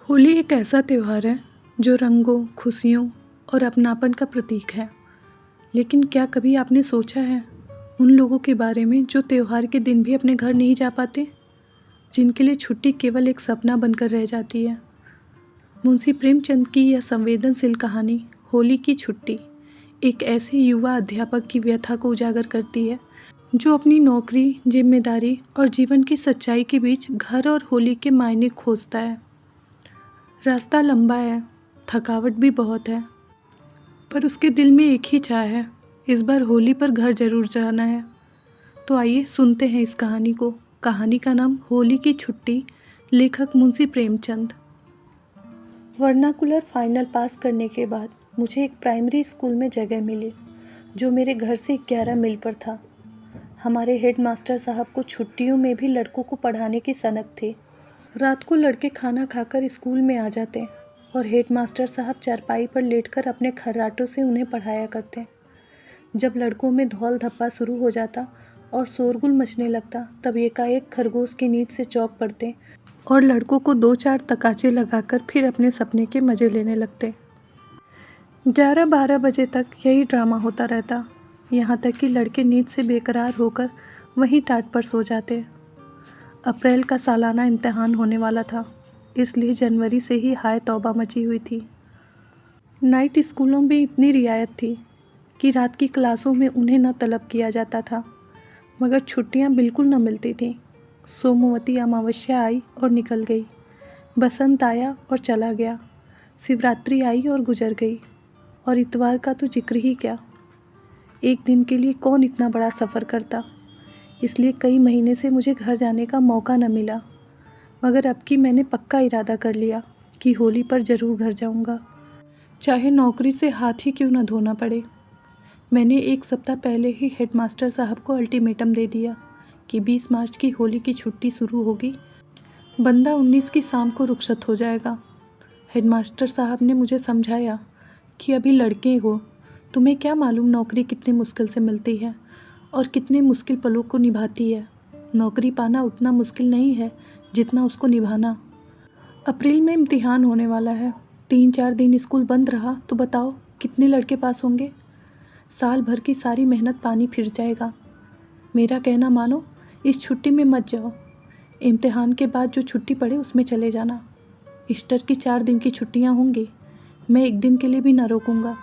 होली एक ऐसा त्यौहार है जो रंगों, खुशियों और अपनापन का प्रतीक है। लेकिन क्या कभी आपने सोचा है उन लोगों के बारे में जो त्यौहार के दिन भी अपने घर नहीं जा पाते, जिनके लिए छुट्टी केवल एक सपना बनकर रह जाती है। मुंशी प्रेमचंद की यह संवेदनशील कहानी होली की छुट्टी एक ऐसे युवा अध्यापक की व्यथा को उजागर करती है जो अपनी नौकरी, जिम्मेदारी और जीवन की सच्चाई के बीच घर और होली के मायने खोजता है। रास्ता लंबा है, थकावट भी बहुत है, पर उसके दिल में एक ही चाह है, इस बार होली पर घर जरूर जाना है। तो आइए सुनते हैं इस कहानी को। कहानी का नाम होली की छुट्टी, लेखक मुंशी प्रेमचंद। वर्नाकुलर फाइनल पास करने के बाद मुझे एक प्राइमरी स्कूल में जगह मिली जो मेरे घर से 11 मील पर था। हमारे हेड मास्टर साहब को छुट्टियों में भी लड़कों को पढ़ाने की सनक थी। रात को लड़के खाना खाकर स्कूल में आ जाते और हेड मास्टर साहब चारपाई पर लेटकर अपने खर्राटों से उन्हें पढ़ाया करते। जब लड़कों में धौल धप्पा शुरू हो जाता और शोरगुल मचने लगता, तब एकाएक खरगोश की नींद से चौंक पड़ते और लड़कों को 2-4 तकाचे लगाकर फिर अपने सपने के मज़े लेने लगते। 11-12 बजे तक यही ड्रामा होता रहता, यहाँ तक कि लड़के नींद से बेकरार होकर वहीं टाट पर सो जाते। अप्रैल का सालाना इम्तिहान होने वाला था, इसलिए जनवरी से ही हाय तौबा मची हुई थी। नाइट स्कूलों में इतनी रियायत थी कि रात की क्लासों में उन्हें न तलब किया जाता था, मगर छुट्टियां बिल्कुल न मिलती थीं। सोमवती अमावस्या आई और निकल गई, बसंत आया और चला गया, शिवरात्रि आई और गुजर गई, और इतवार का तो जिक्र ही क्या। एक दिन के लिए कौन इतना बड़ा सफ़र करता। इसलिए कई महीने से मुझे घर जाने का मौका न मिला, मगर अब की मैंने पक्का इरादा कर लिया कि होली पर ज़रूर घर जाऊंगा, चाहे नौकरी से हाथ ही क्यों न धोना पड़े। मैंने एक सप्ताह पहले ही हेडमास्टर साहब को अल्टीमेटम दे दिया कि 20 मार्च की होली की छुट्टी शुरू होगी, बंदा 19 की शाम को रुखसत हो जाएगा। हेडमास्टर साहब ने मुझे समझाया कि अभी लड़के हो, तुम्हें क्या मालूम नौकरी कितनी मुश्किल से मिलती है और कितने मुश्किल पलों को निभाती है। नौकरी पाना उतना मुश्किल नहीं है जितना उसको निभाना। अप्रैल में इम्तिहान होने वाला है, 3-4 दिन स्कूल बंद रहा तो बताओ कितने लड़के पास होंगे। साल भर की सारी मेहनत पानी फिर जाएगा। मेरा कहना मानो, इस छुट्टी में मत जाओ। इम्तिहान के बाद जो छुट्टी पड़े उसमें चले जाना। ईस्टर की 4 दिन की छुट्टियां होंगी, मैं एक दिन के लिए भी ना रोकूंगा।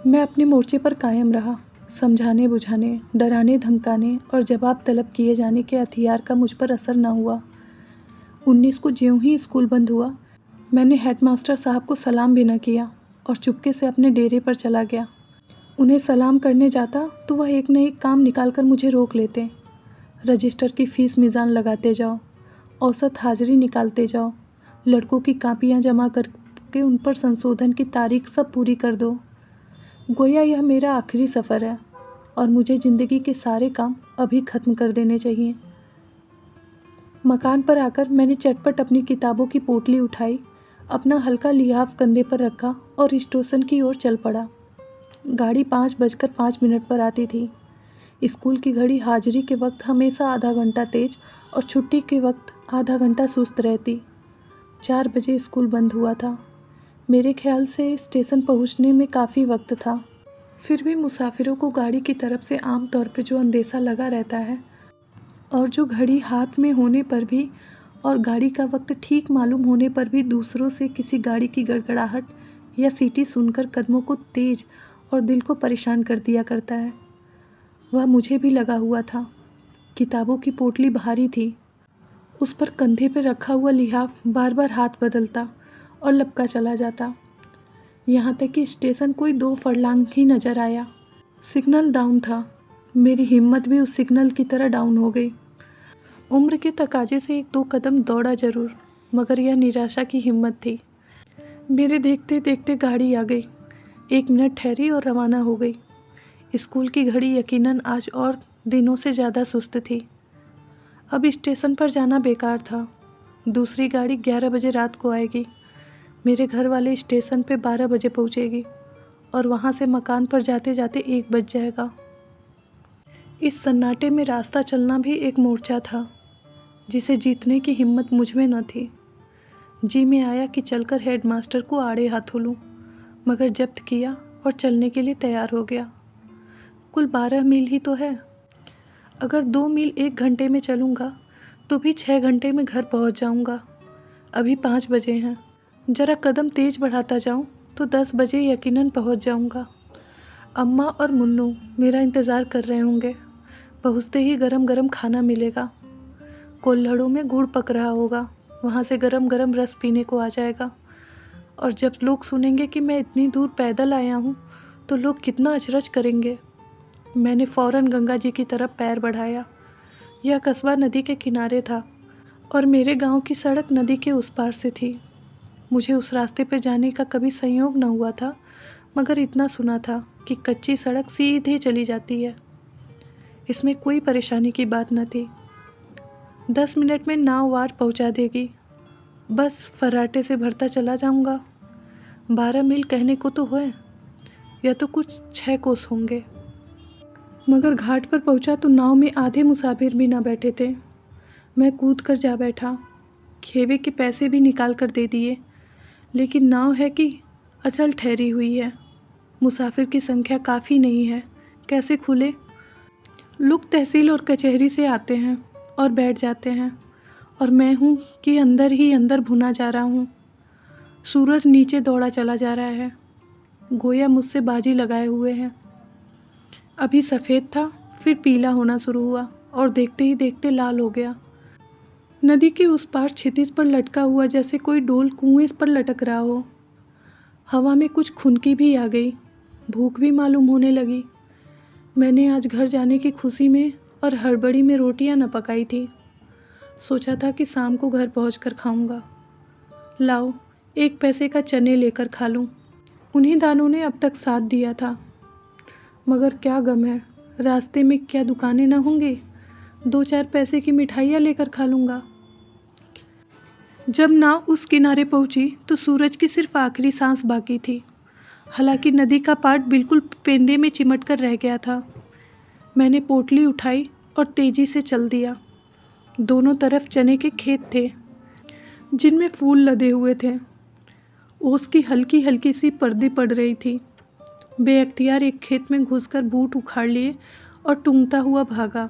मैं अपने मोर्चे पर कायम रहा। समझाने बुझाने, डराने धमकाने और जवाब तलब किए जाने के हथियार का मुझ पर असर न हुआ। 19 को ज्यों ही स्कूल बंद हुआ, मैंने हेडमास्टर साहब को सलाम भी न किया और चुपके से अपने डेरे पर चला गया। उन्हें सलाम करने जाता तो वह एक न एक काम निकाल कर मुझे रोक लेते। रजिस्टर की फ़ीस मीज़ान लगाते जाओ, औसत हाजिरी निकालते जाओ, लड़कों की कापियाँ जमा करके उन पर संशोधन की तारीख सब पूरी कर दो। गोया यह मेरा आखिरी सफ़र है और मुझे ज़िंदगी के सारे काम अभी ख़त्म कर देने चाहिए। मकान पर आकर मैंने चटपट अपनी किताबों की पोटली उठाई, अपना हल्का लिहाफ कंधे पर रखा और स्टेशन की ओर चल पड़ा। गाड़ी 5:05 पर आती थी। स्कूल की घड़ी हाजिरी के वक्त हमेशा आधा घंटा तेज और छुट्टी के वक्त आधा घंटा सुस्त रहती। 4 बजे स्कूल बंद हुआ था। मेरे ख्याल से स्टेशन पहुंचने में काफ़ी वक्त था। फिर भी मुसाफिरों को गाड़ी की तरफ से आम तौर पे जो अंदेशा लगा रहता है और जो घड़ी हाथ में होने पर भी और गाड़ी का वक्त ठीक मालूम होने पर भी दूसरों से किसी गाड़ी की गड़गड़ाहट या सीटी सुनकर कदमों को तेज और दिल को परेशान कर दिया करता है, वह मुझे भी लगा हुआ था। किताबों की पोटली भारी थी, उस पर कंधे पर रखा हुआ लिहाफ बार बार हाथ बदलता और लपका चला जाता, यहाँ तक कि स्टेशन कोई 2 फरलांग ही नज़र आया। सिग्नल डाउन था। मेरी हिम्मत भी उस सिग्नल की तरह डाउन हो गई। उम्र के तकाजे से 1-2 कदम दौड़ा जरूर, मगर यह निराशा की हिम्मत थी। मेरे देखते देखते गाड़ी आ गई, 1 मिनट ठहरी और रवाना हो गई। स्कूल की घड़ी यकीनन आज और दिनों से ज़्यादा सुस्त थी। अब स्टेशन पर जाना बेकार था। दूसरी गाड़ी 11 बजे रात को आएगी। मेरे घर वाले स्टेशन पे 12 बजे पहुँचेगी और वहाँ से मकान पर जाते जाते 1 बज जाएगा। इस सन्नाटे में रास्ता चलना भी एक मोर्चा था, जिसे जीतने की हिम्मत मुझ में न थी। जी में आया कि चलकर हेडमास्टर को आड़े हाथों लूँ, मगर जब्त किया और चलने के लिए तैयार हो गया। कुल 12 मील ही तो है। अगर 2 मील 1 घंटे में चलूँगा तो भी 6 घंटे में घर पहुँच जाऊँगा। अभी 5 बजे हैं। ज़रा कदम तेज़ बढ़ाता जाऊँ तो 10 बजे यकीनन पहुँच जाऊँगा। अम्मा और मुन्नू मेरा इंतज़ार कर रहे होंगे। पहुँचते ही गरम गरम खाना मिलेगा। कोल्हड़ों में गुड़ पक रहा होगा, वहाँ से गरम गरम रस पीने को आ जाएगा। और जब लोग सुनेंगे कि मैं इतनी दूर पैदल आया हूँ तो लोग कितना अचरज करेंगे। मैंने फ़ौरन गंगा जी की तरफ पैर बढ़ाया। यह कस्बा नदी के किनारे था और मेरे गांव की सड़क नदी के उस पार से थी। मुझे उस रास्ते पर जाने का कभी संयोग न हुआ था, मगर इतना सुना था कि कच्ची सड़क सीधे चली जाती है। इसमें कोई परेशानी की बात न थी। 10 मिनट में नाव वार पहुंचा देगी। बस फर्राटे से भरता चला जाऊंगा। 12 मील कहने को तो है, या तो कुछ 6 कोस होंगे। मगर घाट पर पहुंचा तो नाव में आधे मुसाफिर भी ना बैठे थे। मैं कूद कर जा बैठा। खेवे के पैसे भी निकाल कर दे दिए, लेकिन नाव है कि अचल ठहरी हुई है। मुसाफिर की संख्या काफ़ी नहीं है, कैसे खुले? लोग तहसील और कचहरी से आते हैं और बैठ जाते हैं, और मैं हूँ कि अंदर ही अंदर भुना जा रहा हूँ। सूरज नीचे दौड़ा चला जा रहा है। गोया मुझसे बाजी लगाए हुए हैं। अभी सफ़ेद था, फिर पीला होना शुरू हुआ और देखते ही देखते लाल हो गया। नदी के उस पार क्षितिज पर लटका हुआ जैसे कोई डोल कुएं पर लटक रहा हो। हवा में कुछ खुनकी भी आ गई। भूख भी मालूम होने लगी। मैंने आज घर जाने की खुशी में और हड़बड़ी में रोटियां न पकाई थी। सोचा था कि शाम को घर पहुंचकर खाऊंगा। लाओ, 1 पैसे का चने लेकर खा लूं। उन्हीं दानों ने अब तक साथ दिया था। मगर क्या गम है, रास्ते में क्या दुकानें न होंगी? 2-4 पैसे की मिठाइयाँ लेकर खा लूँगा। जब नाव उस किनारे पहुँची तो सूरज की सिर्फ आखिरी सांस बाकी थी। हालांकि नदी का पाट बिल्कुल पेंदे में चिमट कर रह गया था। मैंने पोटली उठाई और तेज़ी से चल दिया। दोनों तरफ चने के खेत थे, जिनमें फूल लदे हुए थे। ओस की हल्की हल्की सी पर्दी पड़ रही थी। बेअख्तियार एक खेत में घुसकर बूट उखाड़ लिए और टूंगता हुआ भागा।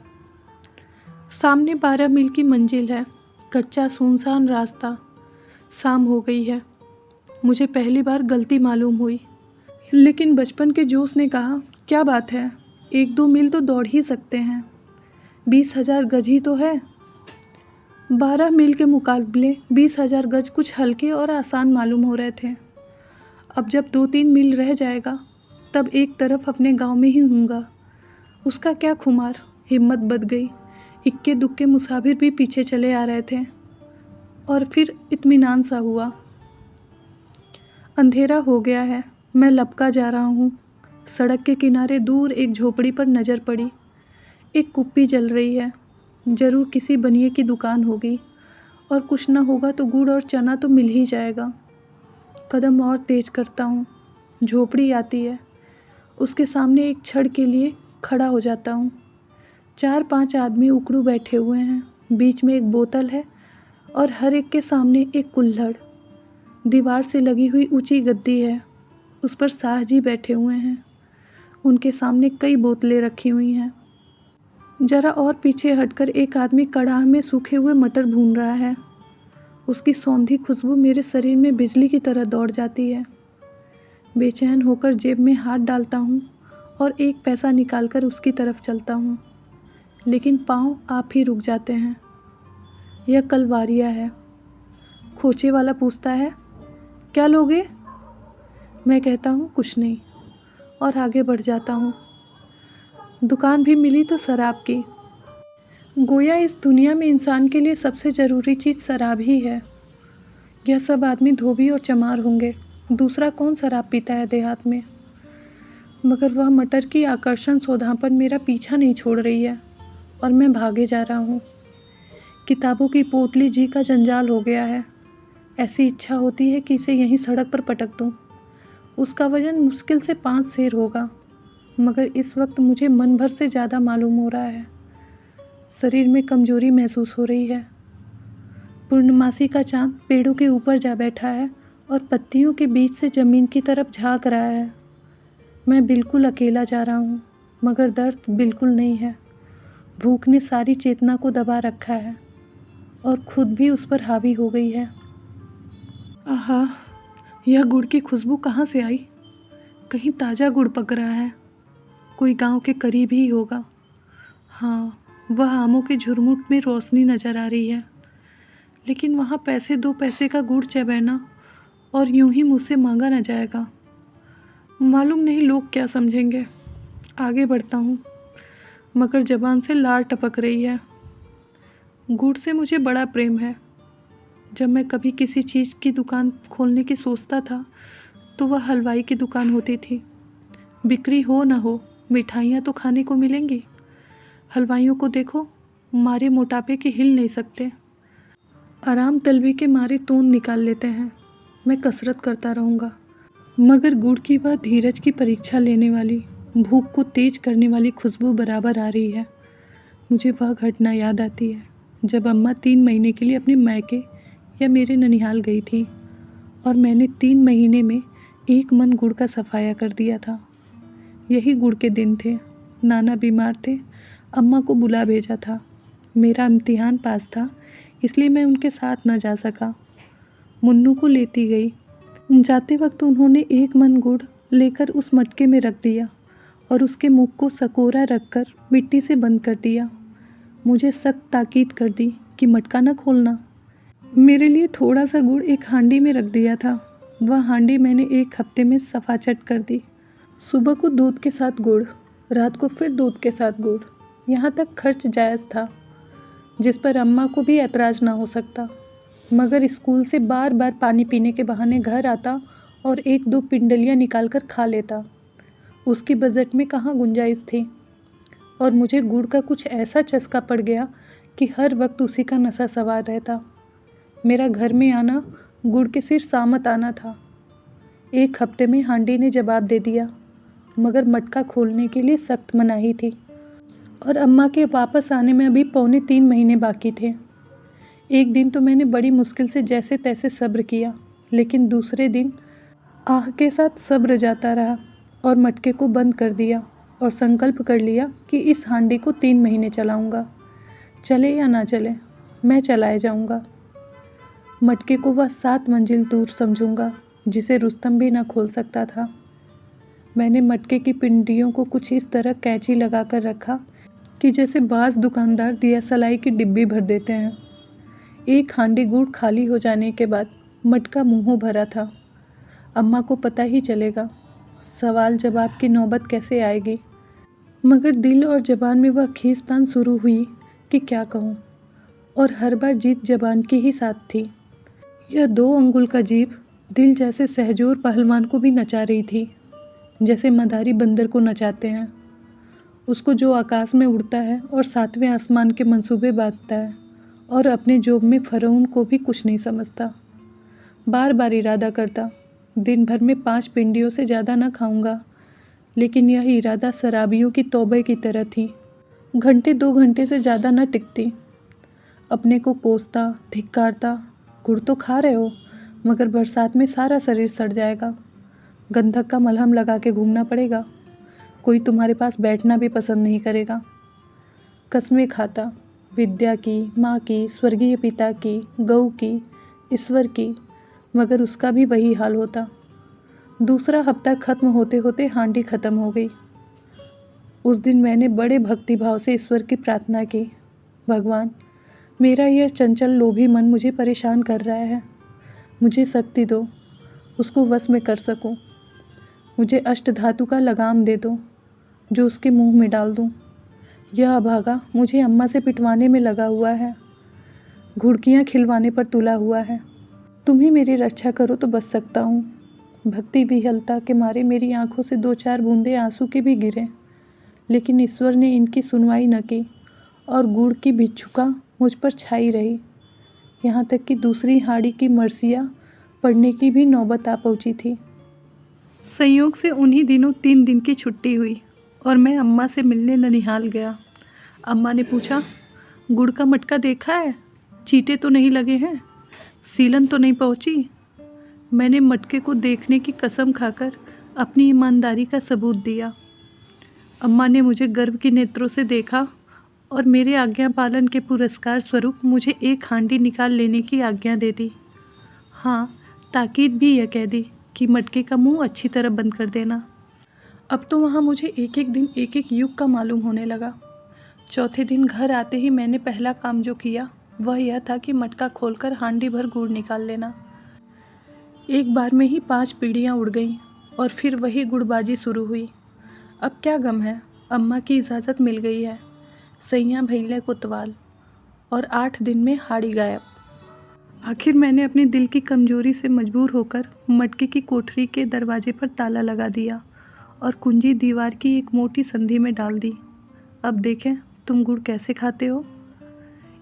सामने 12 मील की मंजिल है, कच्चा सुनसान रास्ता। शाम हो गई है। मुझे पहली बार गलती मालूम हुई, लेकिन बचपन के जोश ने कहा, क्या बात है, 1-2 मील तो दौड़ ही सकते हैं। 20,000 गज ही तो है। 12 मील के मुकाबले 20,000 गज कुछ हल्के और आसान मालूम हो रहे थे। अब जब 2-3 मील रह जाएगा तब एक तरफ अपने गांव में ही हूँगा। उसका क्या खुमार। हिम्मत बंध गई। इक्के दुक्के मुसाफिर भी पीछे चले आ रहे थे और फिर इत्मीनान सा हुआ। अंधेरा हो गया है। मैं लपका जा रहा हूँ। सड़क के किनारे दूर एक झोपड़ी पर नज़र पड़ी। एक कुप्पी जल रही है। ज़रूर किसी बनिए की दुकान होगी, और कुछ ना होगा तो गुड़ और चना तो मिल ही जाएगा। कदम और तेज करता हूँ। झोपड़ी आती है। उसके सामने एक छड़ के लिए खड़ा हो जाता हूँ। 4-5 आदमी उकड़ू बैठे हुए हैं। बीच में एक बोतल है और हर एक के सामने एक कुल्हड़। दीवार से लगी हुई ऊंची गद्दी है, उस पर शाह जी बैठे हुए हैं। उनके सामने कई बोतलें रखी हुई हैं। जरा और पीछे हटकर एक आदमी कढ़ाह में सूखे हुए मटर भून रहा है। उसकी सौंधी खुशबू मेरे शरीर में बिजली की तरह दौड़ जाती है। बेचैन होकर जेब में हाथ डालता हूँ और 1 पैसा निकालकर उसकी तरफ चलता हूँ, लेकिन पाँव आप ही रुक जाते हैं। यह कलवारिया है। खोचे वाला पूछता है, क्या लोगे? मैं कहता हूँ कुछ नहीं, और आगे बढ़ जाता हूँ। दुकान भी मिली तो शराब की। गोया इस दुनिया में इंसान के लिए सबसे ज़रूरी चीज़ शराब ही है। यह सब आदमी धोबी और चमार होंगे, दूसरा कौन शराब पीता है देहात में? मगर वह मटर की आकर्षण सौधापन मेरा पीछा नहीं छोड़ रही है और मैं भागे जा रहा हूँ। किताबों की पोटली जी का जंजाल हो गया है। ऐसी इच्छा होती है कि इसे यहीं सड़क पर पटक दूँ। उसका वजन मुश्किल से 5 सेर होगा, मगर इस वक्त मुझे मन भर से ज़्यादा मालूम हो रहा है। शरीर में कमजोरी महसूस हो रही है। पूर्णमासी का चाँद पेड़ों के ऊपर जा बैठा है और पत्तियों के बीच से ज़मीन की तरफ झाँक रहा है। मैं बिल्कुल अकेला जा रहा हूँ, मगर दर्द बिल्कुल नहीं है। भूख ने सारी चेतना को दबा रखा है और खुद भी उस पर हावी हो गई है। आहा, यह गुड़ की खुशबू कहाँ से आई? कहीं ताज़ा गुड़ पक रहा है। कोई गांव के करीब ही होगा। हाँ, वह आमों के झुरमुट में रोशनी नज़र आ रही है। लेकिन वहाँ पैसे 2 पैसे का गुड़ चबैना और यूं ही मुझसे मांगा न जाएगा। मालूम नहीं लोग क्या समझेंगे। आगे बढ़ता हूँ, मगर ज़बान से लार टपक रही है। गुड़ से मुझे बड़ा प्रेम है। जब मैं कभी किसी चीज़ की दुकान खोलने की सोचता था तो वह हलवाई की दुकान होती थी। बिक्री हो ना हो, मिठाइयाँ तो खाने को मिलेंगी। हलवाइयों को देखो, मारे मोटापे के हिल नहीं सकते। आराम तलबी के मारे तोंद निकाल लेते हैं। मैं कसरत करता रहूँगा, मगर गुड़ की वह धीरज की परीक्षा लेने वाली, भूख को तेज करने वाली खुशबू बराबर आ रही है। मुझे वह घटना याद आती है जब अम्मा 3 महीने के लिए अपने मायके या मेरे ननिहाल गई थी और मैंने 3 महीने में 1 मन गुड़ का सफाया कर दिया था। यही गुड़ के दिन थे। नाना बीमार थे, अम्मा को बुला भेजा था। मेरा इम्तिहान पास था, इसलिए मैं उनके साथ न जा सका। मुन्नू को लेती गई। जाते वक्त उन्होंने 1 मन गुड़ लेकर उस मटके में रख दिया और उसके मुख को सकोरा रखकर मिट्टी से बंद कर दिया। मुझे सख्त ताकीद कर दी कि मटका न खोलना। मेरे लिए थोड़ा सा गुड़ एक हांडी में रख दिया था। वह हांडी मैंने 1 हफ्ते में सफाचट कर दी। सुबह को दूध के साथ गुड़, रात को फिर दूध के साथ गुड़। यहाँ तक खर्च जायज़ था, जिस पर अम्मा को भी ऐतराज़ ना हो सकता। मगर स्कूल से बार बार पानी पीने के बहाने घर आता और 1-2 पिंडलियाँ निकाल कर खा लेता। उसकी बजट में कहाँ गुंजाइश थी। और मुझे गुड़ का कुछ ऐसा चस्का पड़ गया कि हर वक्त उसी का नशा सवार रहता। मेरा घर में आना गुड़ के सिर सामत आना था। 1 हफ्ते में हांडी ने जवाब दे दिया, मगर मटका खोलने के लिए सख्त मनाही थी और अम्मा के वापस आने में अभी पौने 3 महीने बाकी थे। एक दिन तो मैंने बड़ी मुश्किल से जैसे तैसे सब्र किया, लेकिन दूसरे दिन आह के साथ सब्र जाता रहा और मटके को बंद कर दिया और संकल्प कर लिया कि इस हांडी को 3 महीने चलाऊंगा। चले या ना चले, मैं चलाए जाऊंगा। मटके को वह 7 मंजिल दूर समझूंगा, जिसे रुस्तम भी ना खोल सकता था। मैंने मटके की पिंडियों को कुछ इस तरह कैंची लगा कर रखा कि जैसे बाज़ दुकानदार दिया सलाई की डिब्बी भर देते हैं। 1 हांडी गुड़ खाली हो जाने के बाद मटका मुँहों भरा था। अम्मा को पता ही चलेगा। सवाल जवाब की नौबत कैसे आएगी। मगर दिल और ज़बान में वह खींचतान शुरू हुई कि क्या कहूँ, और हर बार जीत ज़बान की ही साथ थी। यह 2 अंगुल का जीभ दिल जैसे सहजोर पहलवान को भी नचा रही थी, जैसे मदारी बंदर को नचाते हैं। उसको जो आकाश में उड़ता है और 7वें आसमान के मंसूबे बांधता है और अपने जोब में फ़रौन को भी कुछ नहीं समझता। बार बार इरादा करता, दिन भर में 5 पिंडियों से ज़्यादा न खाऊंगा, लेकिन यह इरादा शराबियों की तौबे की तरह थी। घंटे 2 घंटे से ज़्यादा न टिकती। अपने को कोसता, धिक्कारता, गुड़ तो खा रहे हो, मगर बरसात में सारा शरीर सड़ जाएगा। गंधक का मलहम लगा के घूमना पड़ेगा। कोई तुम्हारे पास बैठना भी पसंद नहीं करेगा। कसमें खाता, विद्या की, माँ की, स्वर्गीय पिता की, गऊ की, ईश्वर की, मगर उसका भी वही हाल होता। दूसरा हफ्ता ख़त्म होते होते हांडी ख़त्म हो गई। उस दिन मैंने बड़े भक्तिभाव से ईश्वर की प्रार्थना की, भगवान, मेरा यह चंचल लोभी मन मुझे परेशान कर रहा है। मुझे शक्ति दो, उसको वश में कर सकूं। मुझे अष्टधातु का लगाम दे दो, जो उसके मुंह में डाल दूं। यह अभागा मुझे अम्मा से पिटवाने में लगा हुआ है, घुड़कियाँ खिलवाने पर तुला हुआ है। तुम ही मेरी रक्षा करो तो बच सकता हूँ। भक्ति विह्वलता के मारे मेरी आंखों से 2-4 बूंदे आंसू के भी गिरे, लेकिन ईश्वर ने इनकी सुनवाई न की और गुड़ की भिक्षुका मुझ पर छाई रही। यहाँ तक कि दूसरी हांडी की मरसिया पढ़ने की भी नौबत आ पहुँची थी। संयोग से उन्हीं दिनों 3 दिन की छुट्टी हुई और मैं अम्मा से मिलने ननिहाल गया। अम्मा ने पूछा, गुड़ का मटका देखा है? चींटे तो नहीं लगे हैं? सीलन तो नहीं पहुंची? मैंने मटके को देखने की कसम खाकर अपनी ईमानदारी का सबूत दिया। अम्मा ने मुझे गर्व के नेत्रों से देखा और मेरे आज्ञा पालन के पुरस्कार स्वरूप मुझे एक हांडी निकाल लेने की आज्ञा दे दी। हाँ, ताकीद भी यह कह दी कि मटके का मुंह अच्छी तरह बंद कर देना। अब तो वहाँ मुझे एक एक दिन एक एक युग का मालूम होने लगा। चौथे दिन घर आते ही मैंने पहला काम जो किया वह यह था कि मटका खोलकर हांडी भर गुड़ निकाल लेना। एक बार में ही 5 पीढ़ियाँ उड़ गईं और फिर वही गुड़बाजी शुरू हुई। अब क्या गम है, अम्मा की इजाज़त मिल गई है। सैयाँ भैले कोतवाल और 8 दिन में हाड़ी गायब। आखिर मैंने अपने दिल की कमजोरी से मजबूर होकर मटके की कोठरी के दरवाजे पर ताला लगा दिया और कुंजी दीवार की एक मोटी संधि में डाल दी। अब देखें तुम गुड़ कैसे खाते हो।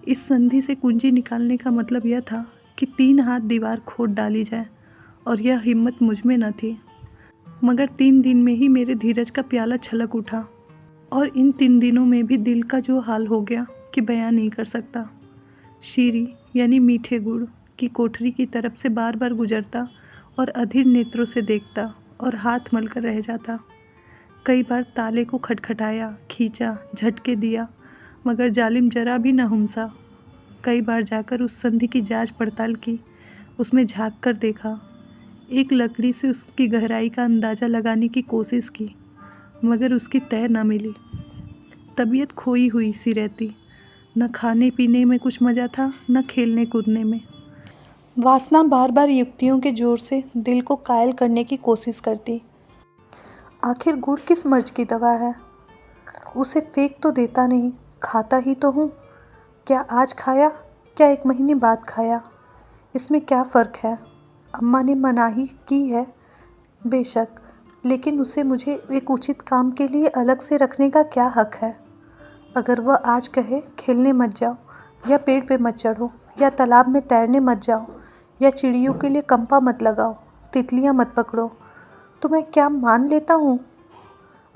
इस संधि से कुंजी निकालने का मतलब यह था कि 3 हाथ दीवार खोद डाली जाए और यह हिम्मत मुझ में न थी। मगर 3 दिन में ही मेरे धीरज का प्याला छलक उठा और इन 3 दिनों में भी दिल का जो हाल हो गया कि बयां नहीं कर सकता। शीरी यानी मीठे गुड़ की कोठरी की तरफ से बार बार गुजरता और अधीर नेत्रों से देखता और हाथ मलकर रह जाता। कई बार ताले को खटखटाया, खींचा, झटके दिया, मगर जालिम जरा भी न हुमसा। कई बार जाकर उस संधि की जांच पड़ताल की, उसमें झांक कर देखा, एक लकड़ी से उसकी गहराई का अंदाज़ा लगाने की कोशिश की, मगर उसकी तह न मिली। तबीयत खोई हुई सी रहती, न खाने पीने में कुछ मज़ा था, न खेलने कूदने में। वासना बार बार युक्तियों के जोर से दिल को कायल करने की कोशिश करती। आखिर गुड़ किस मर्ज की दवा है? उसे फेंक तो देता नहीं, खाता ही तो हूँ। क्या आज खाया, क्या 1 महीने बाद खाया, इसमें क्या फ़र्क है? अम्मा ने मनाही की है बेशक, लेकिन उसे मुझे एक उचित काम के लिए अलग से रखने का क्या हक है? अगर वह आज कहे खेलने मत जाओ, या पेड़ पे मत चढ़ो, या तालाब में तैरने मत जाओ, या चिड़ियों के लिए कंपा मत लगाओ, तितलियाँ मत पकड़ो, तो मैं क्या मान लेता हूँ?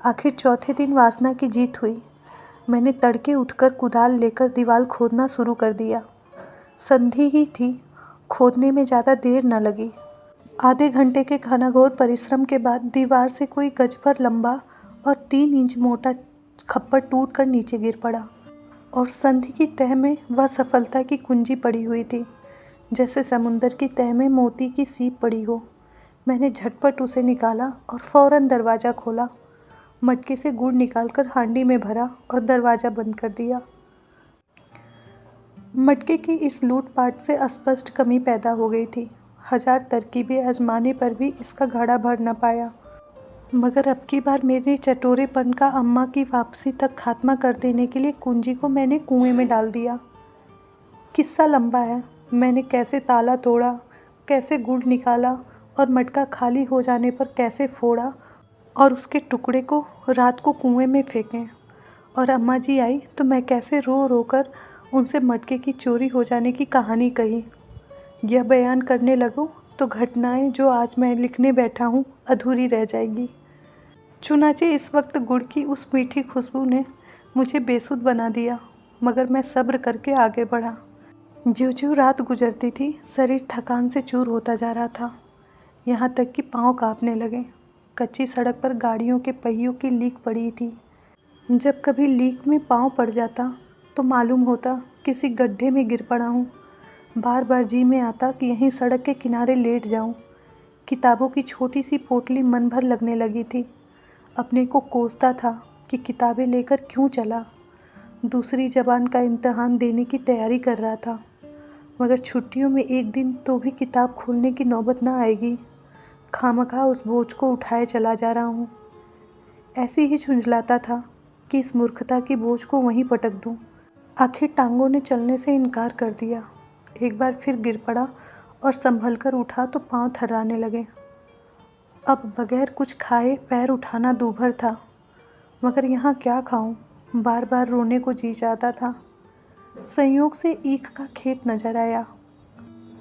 आखिर चौथे दिन वासना की जीत हुई। मैंने तड़के उठकर कुदाल लेकर दीवार खोदना शुरू कर दिया। संधि ही थी, खोदने में ज़्यादा देर न लगी। आधे घंटे के घनघोर परिश्रम के बाद दीवार से कोई गज भर लंबा और 3 इंच मोटा खप्पर टूटकर नीचे गिर पड़ा और संधि की तह में वह सफलता की कुंजी पड़ी हुई थी, जैसे समुंदर की तह में मोती की सीप पड़ी हो। मैंने झटपट उसे निकाला और फौरन दरवाज़ा खोला, मटके से गुड़ निकालकर हांडी में भरा और दरवाज़ा बंद कर दिया। मटके की इस लूटपाट से अस्पष्ट कमी पैदा हो गई थी। 1000 तरकीबें आजमाने पर भी इसका घड़ा भर न पाया। मगर अब की बार मेरे चटोरेपन का अम्मा की वापसी तक खात्मा कर देने के लिए कुंजी को मैंने कुएं में डाल दिया। किस्सा लंबा है। मैंने कैसे ताला तोड़ा, कैसे गुड़ निकाला और मटका खाली हो जाने पर कैसे फोड़ा और उसके टुकड़े को रात को कुएं में फेंके, और अम्मा जी आई तो मैं कैसे रो रो कर उनसे मटके की चोरी हो जाने की कहानी कही। यह बयान करने लगूं तो घटनाएं जो आज मैं लिखने बैठा हूँ अधूरी रह जाएगी। चुनाचे इस वक्त गुड़ की उस मीठी खुशबू ने मुझे बेसुध बना दिया, मगर मैं सब्र करके आगे बढ़ा। ज्यों-ज्यों रात गुजरती थी शरीर थकान से चूर होता जा रहा था, यहाँ तक कि पाँव कांपने लगे। कच्ची सड़क पर गाड़ियों के पहियों की लीक पड़ी थी। जब कभी लीक में पाँव पड़ जाता तो मालूम होता किसी गड्ढे में गिर पड़ा हूँ। बार बार जी में आता कि यहीं सड़क के किनारे लेट जाऊँ। किताबों की छोटी सी पोटली मन भर लगने लगी थी। अपने को कोसता था कि किताबें लेकर क्यों चला। दूसरी ज़बान का इम्तिहान देने की तैयारी कर रहा था, मगर छुट्टियों में एक दिन तो भी किताब खोलने की नौबत ना आएगी। खामखा उस बोझ को उठाए चला जा रहा हूँ। ऐसे ही झुंझलाता था कि इस मूर्खता की बोझ को वहीं पटक दूँ। आखिर टांगों ने चलने से इनकार कर दिया। एक बार फिर गिर पड़ा और संभल कर उठा तो पाँव थर्राने लगे। अब बगैर कुछ खाए पैर उठाना दूभर था, मगर यहाँ क्या खाऊं? बार बार रोने को जी चाहता था। संयोग से ईख का खेत नजर आया।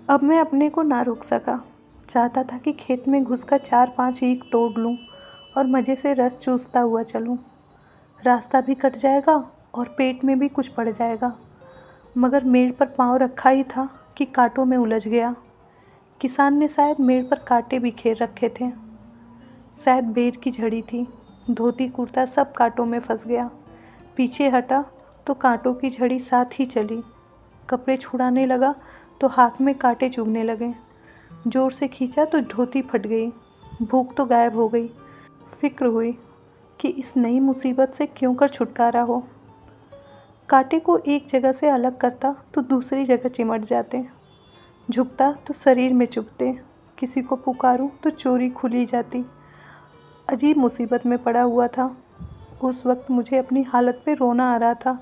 अब मैं अपने को ना रोक सका। चाहता था कि खेत में घुसकर 4-5 ईख तोड़ लूं और मज़े से रस चूसता हुआ चलूं। रास्ता भी कट जाएगा और पेट में भी कुछ पड़ जाएगा। मगर मेड़ पर पाँव रखा ही था कि कांटों में उलझ गया। किसान ने शायद मेड़ पर कांटे बिखेर रखे थे। शायद बेर की झड़ी थी। धोती कुर्ता सब कांटों में फंस गया। पीछे हटा तो कांटों की झड़ी साथ ही चली। कपड़े छुड़ाने लगा तो हाथ में कांटे चुभने लगे। जोर से खींचा तो धोती फट गई। भूख तो गायब हो गई। फिक्र हुई कि इस नई मुसीबत से क्यों कर छुटकारा हो। कांटे को एक जगह से अलग करता तो दूसरी जगह चिमट जाते, झुकता तो शरीर में चुभते, किसी को पुकारूं तो चोरी खुली जाती। अजीब मुसीबत में पड़ा हुआ था। उस वक्त मुझे अपनी हालत पे रोना आ रहा था।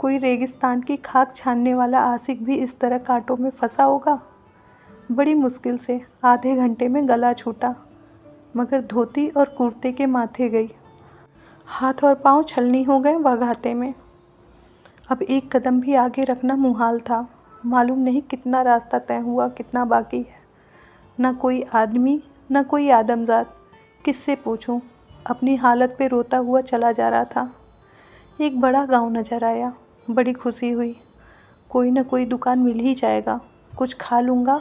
कोई रेगिस्तान की खाक छानने वाला आशिक भी इस तरह कांटों में फंसा होगा। बड़ी मुश्किल से आधे घंटे में गला छूटा, मगर धोती और कुर्ते के माथे गई। हाथ और पांव छलनी हो गए बगाते में। अब एक कदम भी आगे रखना मुहाल था। मालूम नहीं कितना रास्ता तय हुआ, कितना बाकी है। ना कोई आदमी, ना कोई आदमजात। किससे पूछूं? अपनी हालत पे रोता हुआ चला जा रहा था। एक बड़ा गांव नज़र आया। बड़ी खुशी हुई। कोई ना कोई दुकान मिल ही जाएगा। कुछ खा लूँगा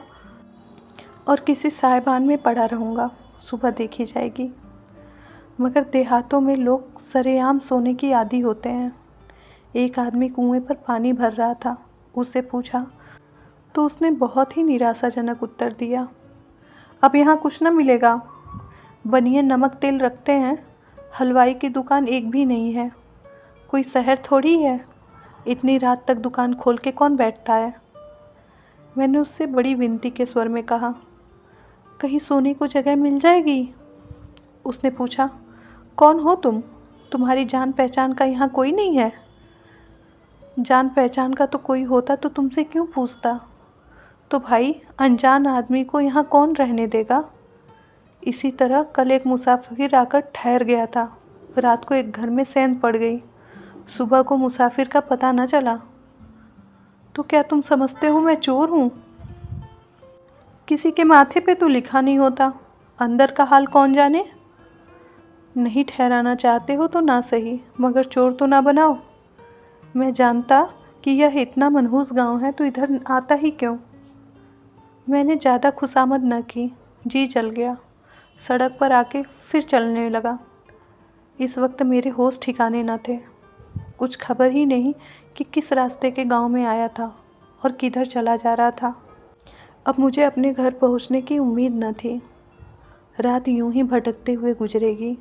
और किसी साहिबान में पड़ा रहूँगा। सुबह देखी जाएगी। मगर देहातों में लोग सरेआम सोने की आदी होते हैं। एक आदमी कुएं पर पानी भर रहा था। उससे पूछा तो उसने बहुत ही निराशाजनक उत्तर दिया, अब यहाँ कुछ न मिलेगा। बनिए नमक तेल रखते हैं, हलवाई की दुकान एक भी नहीं है। कोई शहर थोड़ी है, इतनी रात तक दुकान खोल के कौन बैठता है। मैंने उससे बड़ी विनती के स्वर में कहा, कहीं सोने को जगह मिल जाएगी। उसने पूछा, कौन हो तुम? तुम्हारी जान पहचान का यहाँ कोई नहीं है? जान पहचान का तो कोई होता तो तुमसे क्यों पूछता। तो भाई, अनजान आदमी को यहाँ कौन रहने देगा। इसी तरह कल एक मुसाफिर आकर ठहर गया था। रात को एक घर में सेंध पड़ गई। सुबह को मुसाफिर का पता न चला। तो क्या तुम समझते हो मैं चोर हूँ? किसी के माथे पे तो लिखा नहीं होता, अंदर का हाल कौन जाने। नहीं ठहराना चाहते हो तो ना सही, मगर चोर तो ना बनाओ। मैं जानता कि यह इतना मनहूस गांव है तो इधर आता ही क्यों। मैंने ज़्यादा खुशामद न की। जी जल गया। सड़क पर आके फिर चलने लगा। इस वक्त मेरे होश ठिकाने न थे। कुछ खबर ही नहीं कि किस रास्ते के गांव में आया था और किधर चला जा रहा था। अब मुझे अपने घर पहुंचने की उम्मीद न थी। रात यूं ही भटकते हुए गुजरेगी।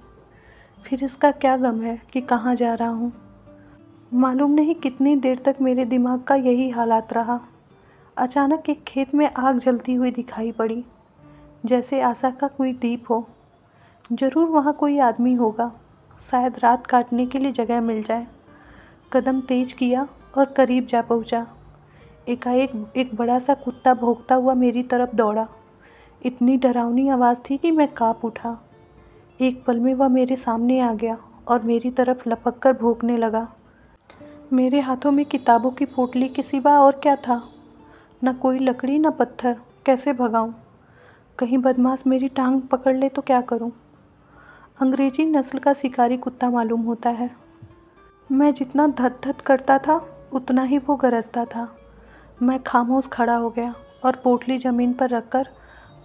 फिर इसका क्या गम है कि कहाँ जा रहा हूँ। मालूम नहीं कितनी देर तक मेरे दिमाग का यही हालात रहा। अचानक एक खेत में आग जलती हुई दिखाई पड़ी, जैसे आशा का कोई दीप हो। ज़रूर वहाँ कोई आदमी होगा, शायद रात काटने के लिए जगह मिल जाए। कदम तेज किया और करीब जा पहुँचा। एकाएक एक बड़ा सा कुत्ता भौंकता हुआ मेरी तरफ दौड़ा। इतनी डरावनी आवाज़ थी कि मैं काँप उठा। एक पल में वह मेरे सामने आ गया और मेरी तरफ लपक कर भौंकने लगा। मेरे हाथों में किताबों की पोटली के सिवा और क्या था। न कोई लकड़ी न पत्थर। कैसे भगाऊं? कहीं बदमाश मेरी टांग पकड़ ले तो क्या करूं? अंग्रेजी नस्ल का शिकारी कुत्ता मालूम होता है। मैं जितना धत धत करता था उतना ही वो गरजता था। मैं खामोश खड़ा हो गया और पोटली ज़मीन पर रखकर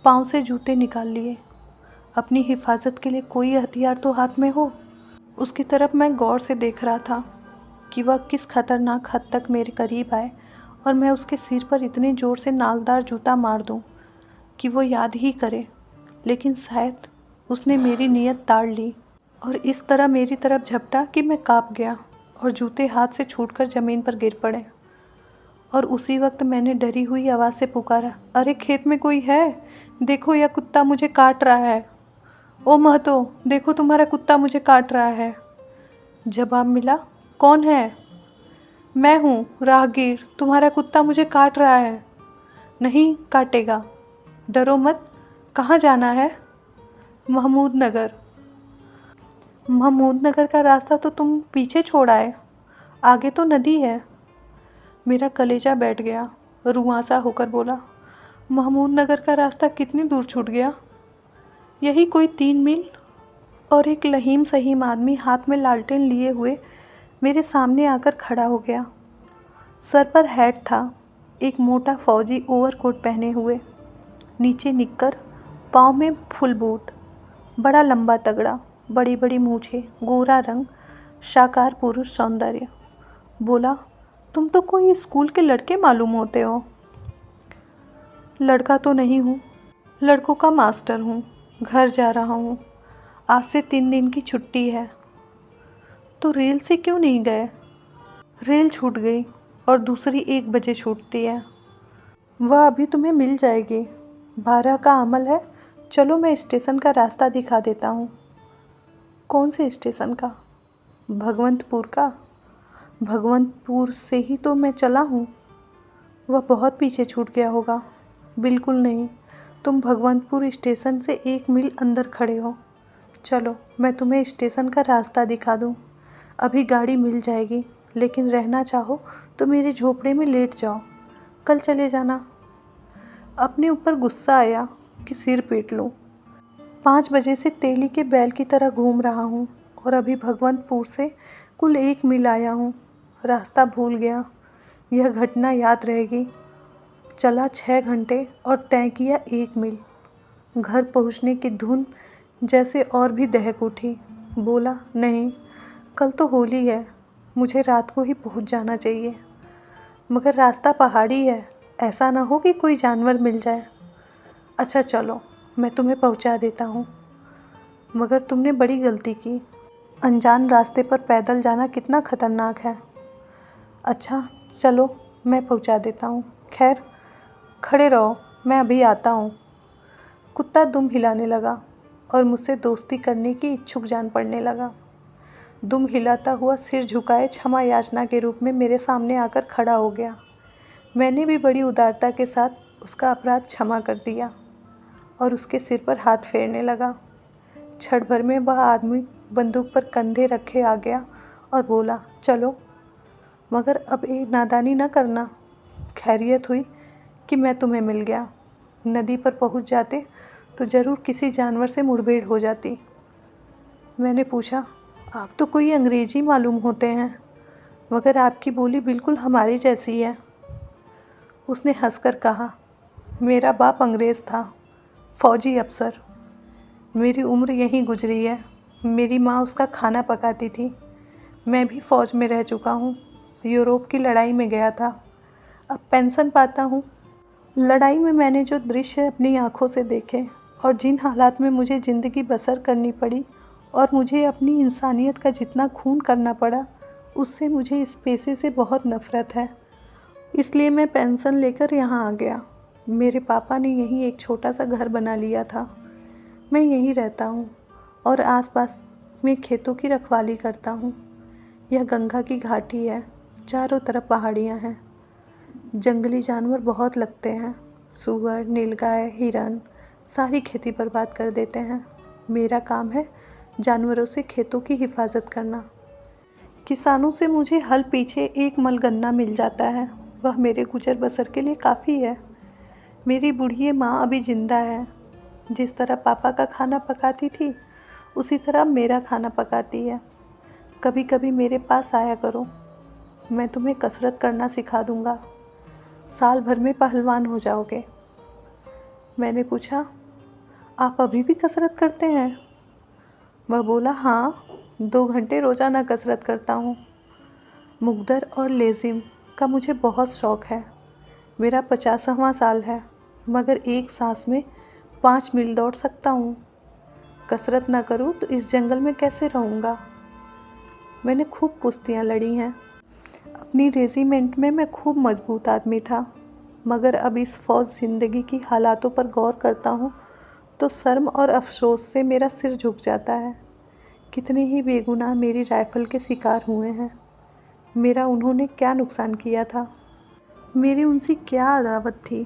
पाँव से जूते निकाल लिए। अपनी हिफाजत के लिए कोई हथियार तो हाथ में हो। उसकी तरफ मैं गौर से देख रहा था कि वह किस खतरनाक हद तक मेरे करीब आए और मैं उसके सिर पर इतनी ज़ोर से नालदार जूता मार दूं कि वो याद ही करे। लेकिन शायद उसने मेरी नीयत ताड़ ली और इस तरह मेरी तरफ झपटा कि मैं काँप गया और जूते हाथ से छूटकर ज़मीन पर गिर पड़े। और उसी वक्त मैंने डरी हुई आवाज़ से पुकारा, अरे खेत में कोई है? देखो यह कुत्ता मुझे काट रहा है। ओ महतो, देखो तुम्हारा कुत्ता मुझे काट रहा है। जवाब मिला, कौन है? मैं हूँ, राहगीर। तुम्हारा कुत्ता मुझे काट रहा है। नहीं काटेगा, डरो मत। कहाँ जाना है? महमूद नगर। महमूद नगर का रास्ता तो तुम पीछे छोड़ आए, आगे तो नदी है। मेरा कलेजा बैठ गया। रुआंसा होकर बोला, महमूद नगर का रास्ता कितनी दूर छूट गया? यही कोई 3 मील। और एक लहीम सहीम आदमी हाथ में लालटेन लिए हुए मेरे सामने आकर खड़ा हो गया। सर पर हैट था, एक मोटा फौजी ओवरकोट पहने हुए, नीचे निक्कर, पाँव में फुल बूट, बड़ा लंबा तगड़ा, बड़ी बड़ी मूछें, गोरा रंग, साकार पुरुष सौंदर्य। बोला, तुम तो कोई स्कूल के लड़के मालूम होते हो। लड़का तो नहीं हूँ, लड़कों का मास्टर हूँ, घर जा रहा हूँ, आज से 3 दिन की छुट्टी है। तो रेल से क्यों नहीं गए? रेल छूट गई और दूसरी 1 बजे छूटती है। वह अभी तुम्हें मिल जाएगी, 12 का अमल है। चलो मैं स्टेशन का रास्ता दिखा देता हूँ। कौन से स्टेशन का? भगवंतपुर का। भगवंतपुर से ही तो मैं चला हूँ। वह बहुत पीछे छूट गया होगा। बिल्कुल नहीं, तुम भगवंतपुर स्टेशन से 1 मील अंदर खड़े हो। चलो मैं तुम्हें स्टेशन का रास्ता दिखा दूँ। अभी गाड़ी मिल जाएगी, लेकिन रहना चाहो तो मेरे झोपड़े में लेट जाओ, कल चले जाना। अपने ऊपर गुस्सा आया कि सिर पीट लूँ। 5 बजे से तेली के बैल की तरह घूम रहा हूँ और अभी भगवंतपुर से कुल 1 मील आया हूँ। रास्ता भूल गया। यह घटना याद रहेगी। चला 6 घंटे और तय किया 1 मील। घर पहुँचने की धुन जैसे और भी दहक उठी। बोला, नहीं, कल तो होली है, मुझे रात को ही पहुँच जाना चाहिए। मगर रास्ता पहाड़ी है, ऐसा ना हो कि कोई जानवर मिल जाए। अच्छा चलो, मैं तुम्हें पहुँचा देता हूँ। मगर तुमने बड़ी गलती की। अनजान रास्ते पर पैदल जाना कितना खतरनाक है। अच्छा चलो, मैं पहुँचा देता हूँ। खैर, खड़े रहो, मैं अभी आता हूँ। कुत्ता दुम हिलाने लगा और मुझसे दोस्ती करने की इच्छुक जान पड़ने लगा। दुम हिलाता हुआ सिर झुकाए क्षमा याचना के रूप में मेरे सामने आकर खड़ा हो गया। मैंने भी बड़ी उदारता के साथ उसका अपराध क्षमा कर दिया और उसके सिर पर हाथ फेरने लगा। क्षण भर में वह आदमी बंदूक पर कंधे रखे आ गया और बोला, चलो, मगर अब एक नादानी न करना। खैरियत हुई कि मैं तुम्हें मिल गया। नदी पर पहुंच जाते तो ज़रूर किसी जानवर से मुठभेड़ हो जाती। मैंने पूछा, आप तो कोई अंग्रेजी मालूम होते हैं, मगर आपकी बोली बिल्कुल हमारी जैसी है। उसने हंसकर कहा, मेरा बाप अंग्रेज़ था, फौजी अफसर। मेरी उम्र यहीं गुजरी है। मेरी माँ उसका खाना पकाती थी। मैं भी फ़ौज में रह चुका हूँ। यूरोप की लड़ाई में गया था, अब पेंशन पाता हूँ। लड़ाई में मैंने जो दृश्य अपनी आँखों से देखे और जिन हालात में मुझे ज़िंदगी बसर करनी पड़ी और मुझे अपनी इंसानियत का जितना खून करना पड़ा, उससे मुझे इस पेशे से बहुत नफ़रत है। इसलिए मैं पेंशन लेकर यहाँ आ गया। मेरे पापा ने यहीं एक छोटा सा घर बना लिया था। मैं यहीं रहता हूँ और आसपास में खेतों की रखवाली करता हूँ। यह गंगा की घाटी है, चारों तरफ पहाड़ियाँ हैं। जंगली जानवर बहुत लगते हैं। सूअर, नीलगाय, हिरन सारी खेती बर्बाद कर देते हैं। मेरा काम है जानवरों से खेतों की हिफाजत करना। किसानों से मुझे हल पीछे 1 मल गन्ना मिल जाता है, वह मेरे गुजर बसर के लिए काफ़ी है। मेरी बूढ़ी माँ अभी ज़िंदा है। जिस तरह पापा का खाना पकाती थी, उसी तरह मेरा खाना पकाती है। कभी कभी मेरे पास आया करो, मैं तुम्हें कसरत करना सिखा दूँगा। साल भर में पहलवान हो जाओगे। मैंने पूछा, आप अभी भी कसरत करते हैं? वह बोला, हाँ, 2 घंटे रोज़ाना कसरत करता हूँ। मुकद्दर और लेज़िम का मुझे बहुत शौक़ है। मेरा 50वां साल है, मगर एक सांस में 5 मील दौड़ सकता हूँ। कसरत ना करूँ तो इस जंगल में कैसे रहूँगा? मैंने खूब कुश्तियाँ लड़ी हैं। अपनी रेजिमेंट में मैं खूब मजबूत आदमी था, मगर अब इस फ़ौज ज़िंदगी की हालातों पर गौर करता हूँ तो शर्म और अफसोस से मेरा सिर झुक जाता है। कितने ही बेगुनाह मेरी राइफ़ल के शिकार हुए हैं। मेरा उन्होंने क्या नुकसान किया था? मेरी उनसे क्या अदावत थी?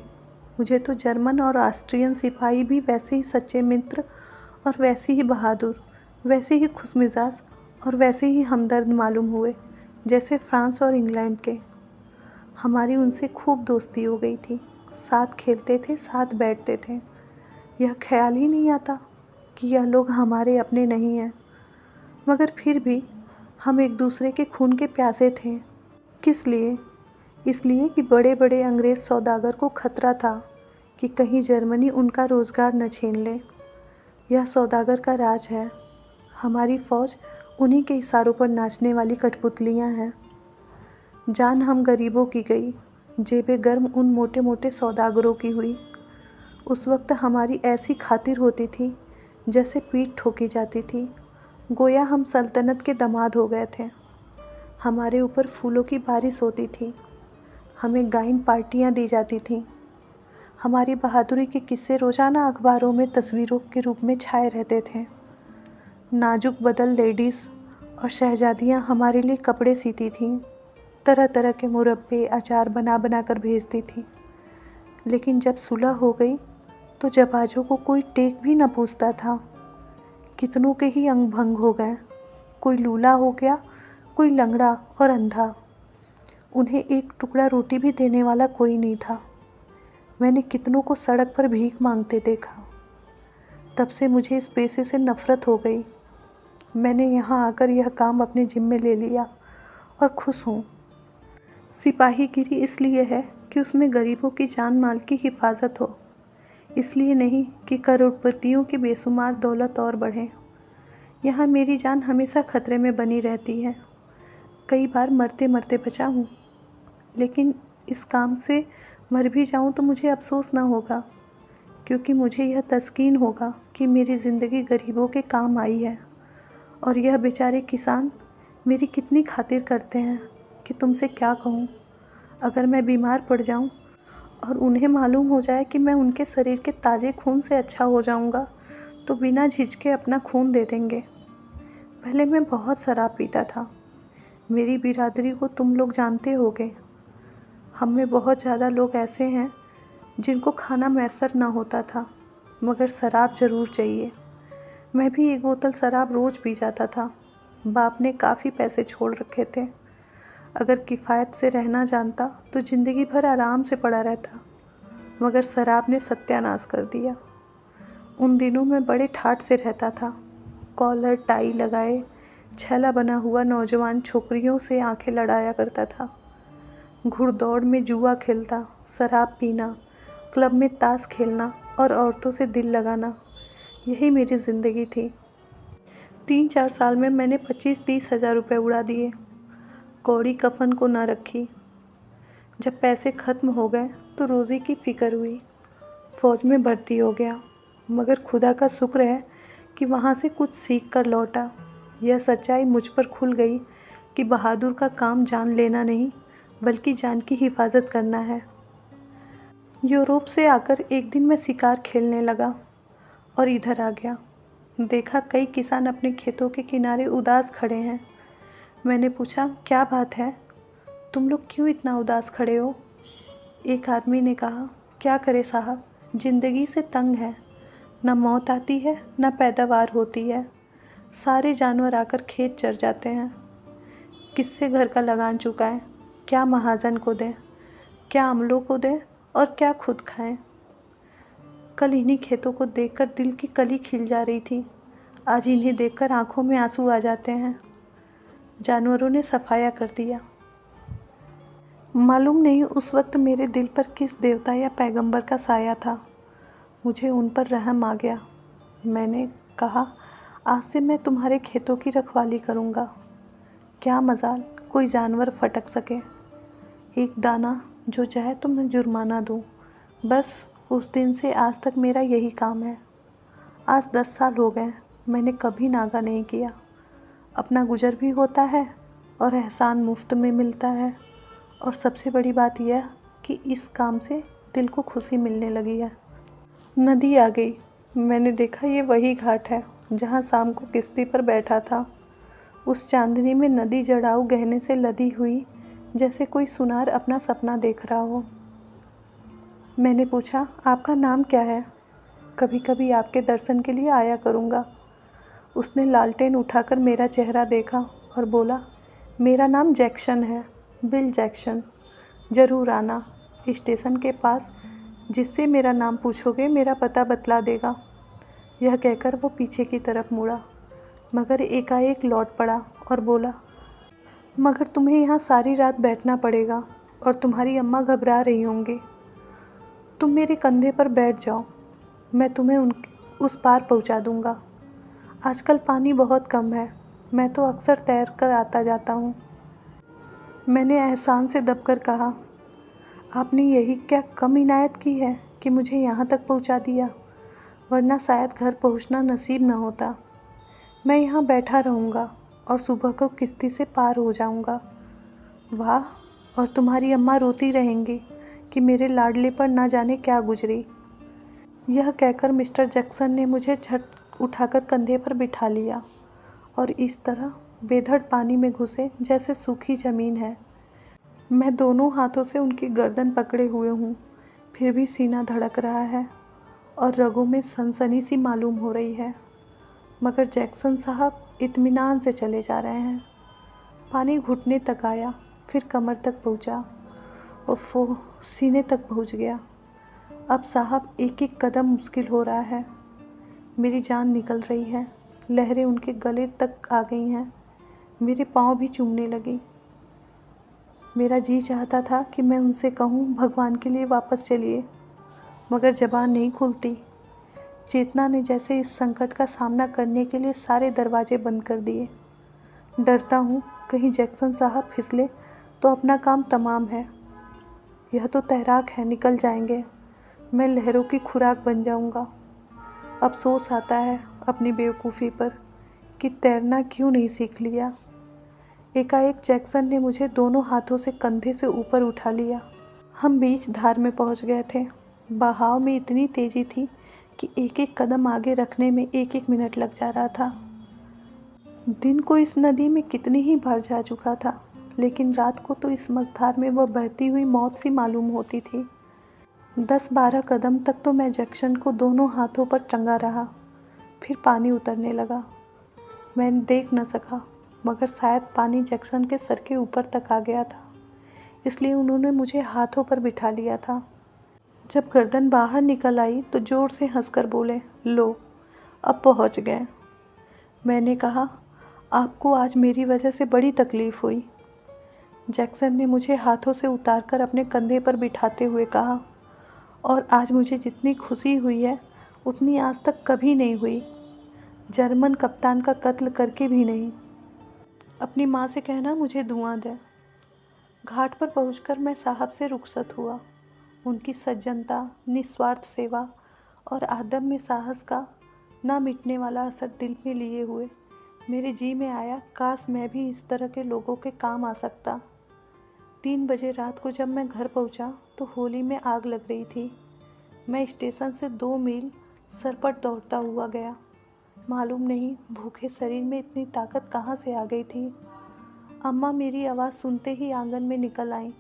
मुझे तो जर्मन और ऑस्ट्रियन सिपाही भी वैसे ही सच्चे मित्र और वैसे ही बहादुर, वैसे ही खुशमिजाज और वैसे ही हमदर्द मालूम हुए जैसे फ्रांस और इंग्लैंड के। हमारी उनसे खूब दोस्ती हो गई थी। साथ खेलते थे, साथ बैठते थे। यह ख्याल ही नहीं आता कि यह लोग हमारे अपने नहीं हैं, मगर फिर भी हम एक दूसरे के खून के प्यासे थे। किस लिए? इसलिए कि बड़े बड़े अंग्रेज़ सौदागर को खतरा था कि कहीं जर्मनी उनका रोज़गार न छीन ले। यह सौदागर का राज है। हमारी फ़ौज उन्हीं के इशारों पर नाचने वाली कठपुतलियाँ हैं। जान हम गरीबों की गई, जेबें गर्म उन मोटे मोटे सौदागरों की हुई। उस वक्त हमारी ऐसी खातिर होती थी जैसे पीठ ठोकी जाती थी, गोया हम सल्तनत के दामाद हो गए थे। हमारे ऊपर फूलों की बारिश होती थी, हमें गाइन पार्टियाँ दी जाती थीं। हमारी बहादुरी के किस्से रोज़ाना अखबारों में तस्वीरों के रूप में छाए रहते थे। नाजुक बदल लेडीज़ और शहजादियाँ हमारे लिए कपड़े सीती थीं, तरह तरह के मुरब्बे अचार बना बना कर भेजती थीं। लेकिन जब सुलह हो गई तो जबाजों को कोई टेक भी न पूछता था। कितनों के ही अंग भंग हो गए, कोई लूला हो गया, कोई लंगड़ा और अंधा। उन्हें एक टुकड़ा रोटी भी देने वाला कोई नहीं था। मैंने कितनों को सड़क पर भीख मांगते देखा। तब से मुझे इस पेशे से नफ़रत हो गई। मैंने यहाँ आकर यह काम अपने जिम्मे ले लिया और खुश हूँ। सिपाहीगिरी इसलिए है कि उसमें गरीबों की जान माल की हिफाजत हो, इसलिए नहीं कि करोड़पतियों की बेशुमार दौलत और बढ़े। यहाँ मेरी जान हमेशा खतरे में बनी रहती है। कई बार मरते मरते बचा हूँ, लेकिन इस काम से मर भी जाऊँ तो मुझे अफसोस ना होगा, क्योंकि मुझे यह तस्कीन होगा कि मेरी ज़िंदगी गरीबों के काम आई है। और यह बेचारे किसान मेरी कितनी खातिर करते हैं कि तुमसे क्या कहूँ। अगर मैं बीमार पड़ जाऊँ और उन्हें मालूम हो जाए कि मैं उनके शरीर के ताज़े खून से अच्छा हो जाऊँगा, तो बिना झिझके अपना खून दे देंगे। पहले मैं बहुत शराब पीता था। मेरी बिरादरी को तुम लोग जानते होगे। हम में बहुत ज़्यादा लोग ऐसे हैं जिनको खाना मैसर ना होता था, मगर शराब ज़रूर चाहिए। मैं भी एक बोतल शराब रोज़ पी जाता था। बाप ने काफ़ी पैसे छोड़ रखे थे। अगर किफ़ायत से रहना जानता तो ज़िंदगी भर आराम से पड़ा रहता, मगर शराब ने सत्यानाश कर दिया। उन दिनों मैं बड़े ठाठ से रहता था। कॉलर टाई लगाए छैला बना हुआ नौजवान छोकरियों से आंखें लड़ाया करता था। घुड़दौड़ में जुआ खेलता, शराब पीना, क्लब में ताश खेलना और औरतों से दिल लगाना, यही मेरी ज़िंदगी थी। 3-4 साल में मैंने 25-30 हज़ार रुपये उड़ा दिए। कौड़ी कफन को न रखी। जब पैसे ख़त्म हो गए तो रोज़ी की फ़िक्र हुई। फ़ौज में भर्ती हो गया, मगर खुदा का शुक्र है कि वहाँ से कुछ सीख कर लौटा। यह सच्चाई मुझ पर खुल गई कि बहादुर का काम जान लेना नहीं, बल्कि जान की हिफाजत करना है। यूरोप से आकर एक दिन मैं शिकार खेलने लगा और इधर आ गया। देखा कई किसान अपने खेतों के किनारे उदास खड़े हैं। मैंने पूछा, क्या बात है, तुम लोग क्यों इतना उदास खड़े हो? एक आदमी ने कहा, क्या करे साहब, ज़िंदगी से तंग है। न मौत आती है न पैदावार होती है। सारे जानवर आकर खेत चर जाते हैं। किससे घर का लगान चुकाएं? क्या महाजन को दें, क्या अमलों को दें और क्या खुद खाएं? कल इन्हीं खेतों को देखकर दिल की कली खिल जा रही थी। आज इन्हें देखकर आंखों में आंसू आ जाते हैं। जानवरों ने सफाया कर दिया। मालूम नहीं उस वक्त मेरे दिल पर किस देवता या पैगंबर का साया था। मुझे उन पर रहम आ गया। मैंने कहा, आज से मैं तुम्हारे खेतों की रखवाली करूँगा। क्या मजाल कोई जानवर फटक सके। एक दाना जो जाए तो मैं जुर्माना दूँ। बस उस दिन से आज तक मेरा यही काम है। आज 10 साल हो गए, मैंने कभी नागा नहीं किया। अपना गुजर भी होता है और एहसान मुफ्त में मिलता है। और सबसे बड़ी बात यह कि इस काम से दिल को खुशी मिलने लगी है। नदी आ गई। मैंने देखा ये वही घाट है जहाँ शाम को किश्ती पर बैठा था। उस चांदनी में नदी जड़ाऊ गहने से लदी हुई, जैसे कोई सुनार अपना सपना देख रहा हो। मैंने पूछा, आपका नाम क्या है? कभी कभी आपके दर्शन के लिए आया करूँगा। उसने लालटेन उठाकर मेरा चेहरा देखा और बोला, मेरा नाम जैक्सन है, बिल जैक्सन। ज़रूर आना। स्टेशन के पास जिससे मेरा नाम पूछोगे मेरा पता बतला देगा। यह कहकर वो पीछे की तरफ मुड़ा, मगर एकाएक लौट पड़ा और बोला, मगर तुम्हें यहाँ सारी रात बैठना पड़ेगा और तुम्हारी अम्मा घबरा रही होंगी। तुम मेरे कंधे पर बैठ जाओ, मैं तुम्हें उस पार पहुंचा दूंगा। आजकल पानी बहुत कम है, मैं तो अक्सर तैर कर आता जाता हूँ। मैंने एहसान से दबकर कहा, आपने यही क्या कम इनायत की है कि मुझे यहाँ तक पहुँचा दिया, वरना शायद घर पहुँचना नसीब न होता। मैं यहाँ बैठा रहूँगा और सुबह को किश्ती से पार हो जाऊँगा। वाह, और तुम्हारी अम्मा रोती रहेंगी कि मेरे लाडले पर ना जाने क्या गुजरी। यह कहकर मिस्टर जैक्सन ने मुझे झट उठाकर कंधे पर बिठा लिया और इस तरह बेधड़ पानी में घुसे जैसे सूखी ज़मीन है। मैं दोनों हाथों से उनकी गर्दन पकड़े हुए हूँ, फिर भी सीना धड़क रहा है और रगों में सनसनी सी मालूम हो रही है। मगर जैक्सन साहब इत्मीनान से चले जा रहे हैं। पानी घुटने तक आया, फिर कमर तक पहुँचा। ओफो, सीने तक पहुँच गया। अब साहब एक एक कदम मुश्किल हो रहा है। मेरी जान निकल रही है, लहरें उनके गले तक आ गई हैं। मेरे पाँव भी चूमने लगी। मेरा जी चाहता था कि मैं उनसे कहूँ भगवान के लिए वापस चलिए, मगर ज़बान नहीं खुलती। चेतना ने जैसे इस संकट का सामना करने के लिए सारे दरवाजे बंद कर दिए। डरता हूँ कहीं जैक्सन साहब फिसले तो अपना काम तमाम है। यह तो तैराक है, निकल जाएंगे, मैं लहरों की खुराक बन जाऊँगा। अफसोस आता है अपनी बेवकूफ़ी पर कि तैरना क्यों नहीं सीख लिया। एकाएक जैक्सन ने मुझे दोनों हाथों से कंधे से ऊपर उठा लिया। हम बीच धार में पहुंच गए थे। बहाव में इतनी तेज़ी थी कि एक एक कदम आगे रखने में एक एक मिनट लग जा रहा था। दिन को इस नदी में कितनी ही भर जा चुका था, लेकिन रात को तो इस मझधार में वह बहती हुई मौत सी मालूम होती थी। 10-12 कदम तक तो मैं जैक्सन को दोनों हाथों पर टंगा रहा, फिर पानी उतरने लगा। मैं देख न सका, मगर शायद पानी जैक्सन के सर के ऊपर तक आ गया था, इसलिए उन्होंने मुझे हाथों पर बिठा लिया था। जब गर्दन बाहर निकल आई तो ज़ोर से हंसकर बोले, लो, अब पहुंच गए। मैंने कहा, आपको आज मेरी वजह से बड़ी तकलीफ़ हुई। जैक्सन ने मुझे हाथों से उतारकर अपने कंधे पर बिठाते हुए कहा, और आज मुझे जितनी खुशी हुई है उतनी आज तक कभी नहीं हुई, जर्मन कप्तान का कत्ल करके भी नहीं। अपनी माँ से कहना मुझे दुआ दे। घाट पर पहुंचकर मैं साहब से रुखसत हुआ। उनकी सज्जनता, निस्वार्थ सेवा और आदम में साहस का ना मिटने वाला असर दिल में लिए हुए मेरे जी में आया, काश मैं भी इस तरह के लोगों के काम आ सकता। 3 बजे रात को जब मैं घर पहुंचा तो होली में आग लग रही थी। मैं स्टेशन से 2 मील सरपट दौड़ता हुआ गया। मालूम नहीं भूखे शरीर में इतनी ताकत कहाँ से आ गई थी। अम्मा मेरी आवाज़ सुनते ही आंगन में निकल आईं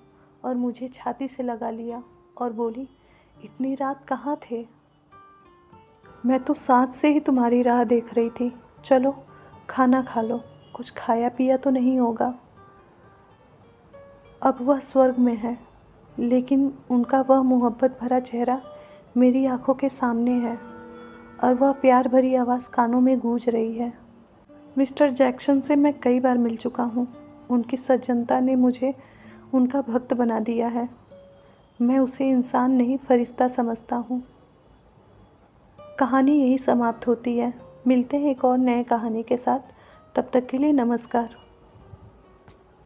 और मुझे छाती से लगा लिया और बोली, इतनी रात कहाँ थे? मैं तो साँझ से ही तुम्हारी राह देख रही थी। चलो खाना खा लो, कुछ खाया पिया तो नहीं होगा। अब वह स्वर्ग में है, लेकिन उनका वह मोहब्बत भरा चेहरा मेरी आंखों के सामने है और वह प्यार भरी आवाज़ कानों में गूंज रही है। मिस्टर जैक्सन से मैं कई बार मिल चुका हूँ। उनकी सज्जनता ने मुझे उनका भक्त बना दिया है। मैं उसे इंसान नहीं, फरिश्ता समझता हूँ। कहानी यही समाप्त होती है। मिलते हैं एक और नए कहानी के साथ। तब तक के लिए नमस्कार।